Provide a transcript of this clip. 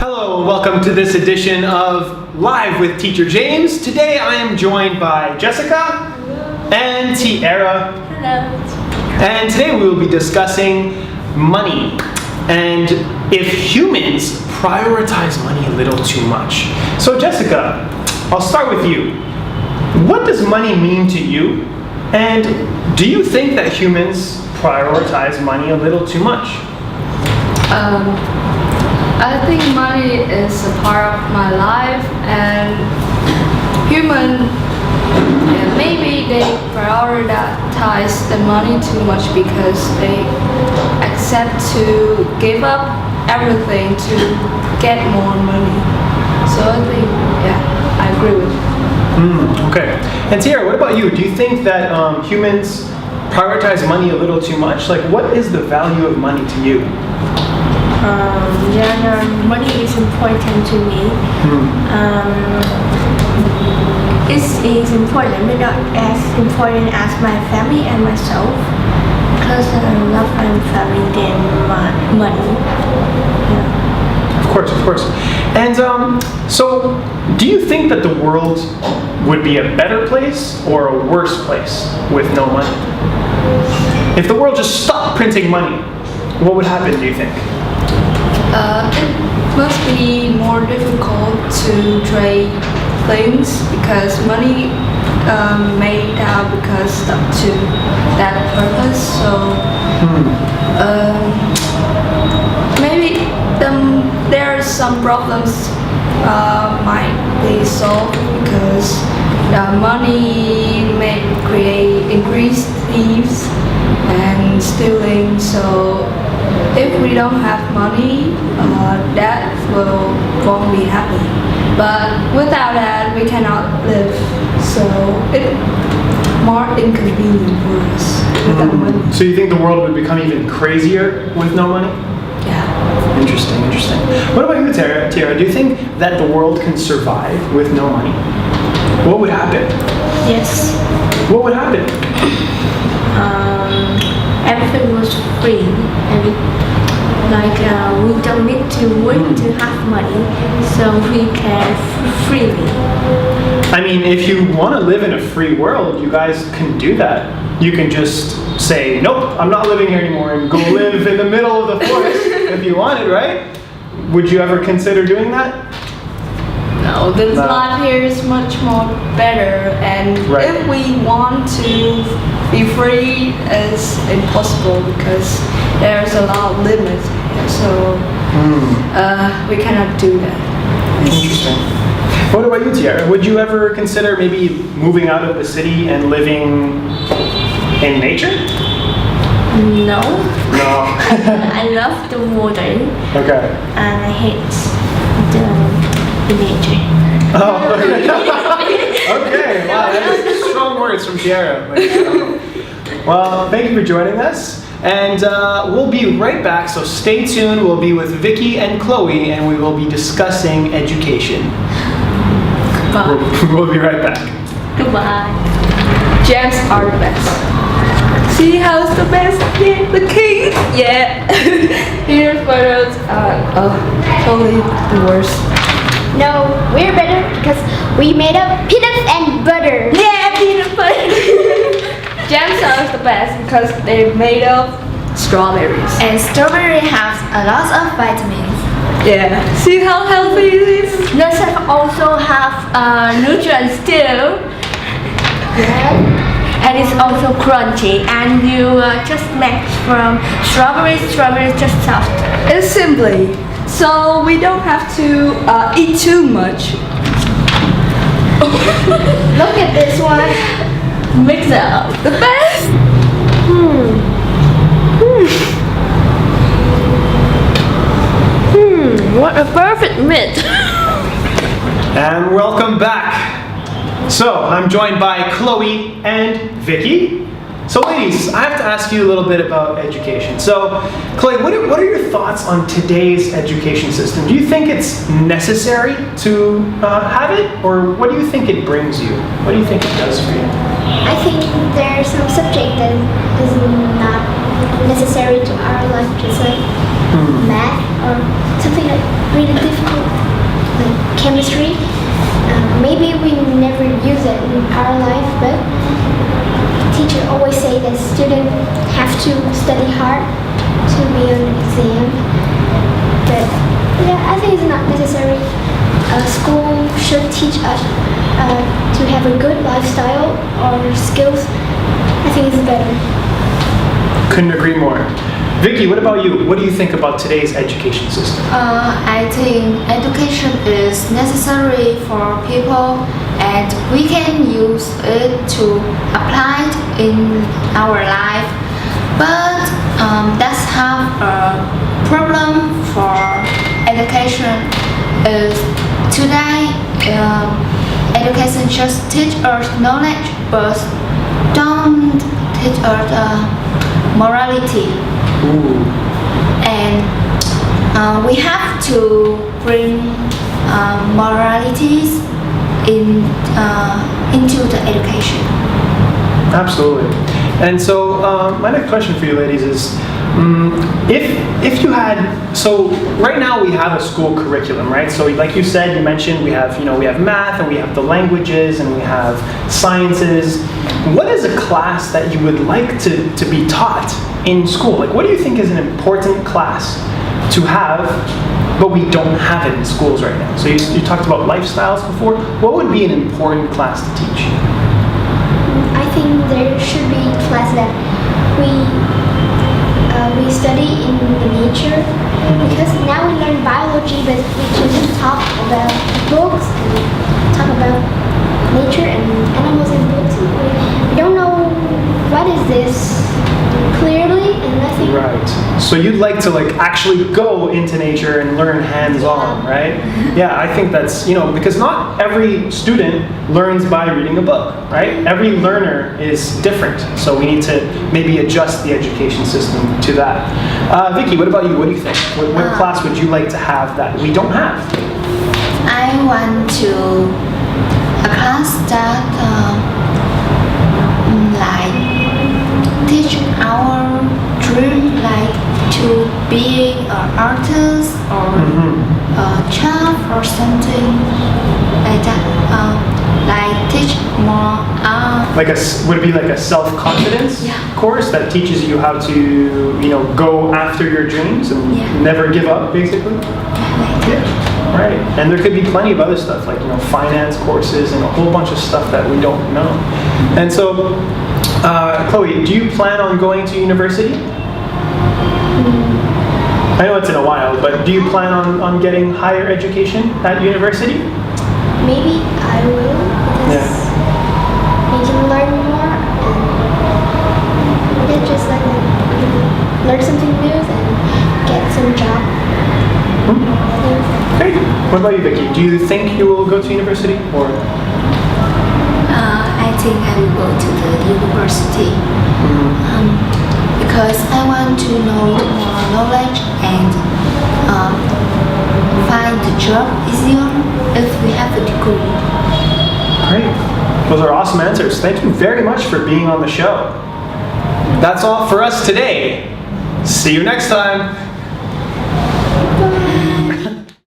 Hello and welcome to this edition of Live with Teacher James. Today I am joined by Jessica and Tiara. Hello. And today we will be discussing money and if humans prioritize money a little too much. So Jessica, I'll start with you. What does money mean to you? And do you think that humans prioritize money a little too much? I think money is a part of my life, and maybe they prioritize the money too much because they accept to give up everything to get more money. So I think, I agree with you. Okay. And Tiara, what about you? Do you think that humans prioritize money a little too much? Like, what is the value of money to you? Money is important to me. It is important, but not as important as my family and myself. Because I love my family than my money. Yeah. Of course. And so, do you think that the world would be a better place or a worse place with no money? If the world just stopped printing money, what would happen, do you think? It must be more difficult to trade things because money made out because to that purpose. So maybe there are some problems might be solved because the money may create increased thieves and stealing. So if we don't have money, that won't be happy. But without that, we cannot live. So it's more inconvenient for us without money. So you think the world would become even crazier with no money? Yeah. Interesting. What about you, Tiara? Do you think that the world can survive with no money? What would happen? Yes. What would happen? Everything was free. We don't need to work to have money, so we can freely. I mean, if you want to live in a free world, you guys can do that. You can just say, nope, I'm not living here anymore, and go live in the middle of the forest if you wanted, right? Would you ever consider doing that? No, the life here is much more better, and if we want to be free, it's impossible because there's a lot of limits here, so we cannot do that. Interesting. What about you, Tiara? Would you ever consider maybe moving out of the city and living in nature? No. I love the water. Okay. And I hate the nature. Oh, okay. Wow, that's strong words from Tiara. Well, thank you for joining us. And we'll be right back, so stay tuned. We'll be with Vicky and Chloe, and we will be discussing education. Goodbye. We'll be right back. Goodbye. Jams are the best. See how's the best? Yeah, the king. Yeah. Here's photos are totally the worst. No, we're better because we made up peanuts and butter. Yeah, peanut butter. Jams are the best because they're made of strawberries. And strawberry has a lot of vitamins. Yeah. See how healthy it is? Nuts also have nutrients too. Yeah. And it's also crunchy, and you just make from strawberries just soft. It's simply so we don't have to eat too much. Look at this one. Mix it up. The best. What a perfect mix. And welcome back. So, I'm joined by Chloe and Vicky. So ladies, I have to ask you a little bit about education. So, Chloe, what are your thoughts on today's education system? Do you think it's necessary to have it? Or what do you think it brings you? What do you think it does for you? I think there are some subjects that is not necessary to our life, just like math or something like really difficult, like chemistry. Maybe we never use it in our life, but teacher always say that students have to study hard to be on the exam. But yeah, I think it's not necessary. School should teach us to have a good lifestyle or skills. I think it's better. Couldn't agree more. Vicky, what about you? What do you think about today's education system? I think education is necessary for people and we can use it to apply it in our life. But that's have a problem for education is today education just teach us knowledge but don't teach us morality. Ooh. And we have to bring moralities into the education. Absolutely. And so my next question for you ladies is, if you had, so right now we have a school curriculum, right? So like you said, you mentioned we have math and we have the languages and we have sciences. What is a class that you would like to be taught in school? Like, what do you think is an important class to have, but we don't have it in schools right now? So you talked about lifestyles before. What would be an important class to teach? I think there should be class that we study in the nature, because now we learn biology, but we just talk about books and talk about nature and animals in books. We don't know what is this clearly, and I think. Right. So you'd like to actually go into nature and learn hands-on, right? Yeah, I think that's, because not every student learns by reading a book, right? Every learner is different, so we need to maybe adjust the education system to that. Vicky, what about you? What do you think? What class would you like to have that we don't have? I want to a class that teach our dream, to be an artist or a chef or something like that. Teach more would it be like a self-confidence course that teaches you how to go after your dreams and never give up, basically? Yeah, right. And there could be plenty of other stuff like finance courses and a whole bunch of stuff that we don't know. And so Chloe, do you plan on going to university? I know it's in a while, but do you plan on getting higher education at university? Maybe I will, because we can learn more and just learn something new and get some job. Great. What about you, Vicky? Do you think you will go to university or? I think I will go to the university because I want to know more knowledge and find the job easier if we have a degree. Great. Those are awesome answers. Thank you very much for being on the show. That's all for us today. See you next time.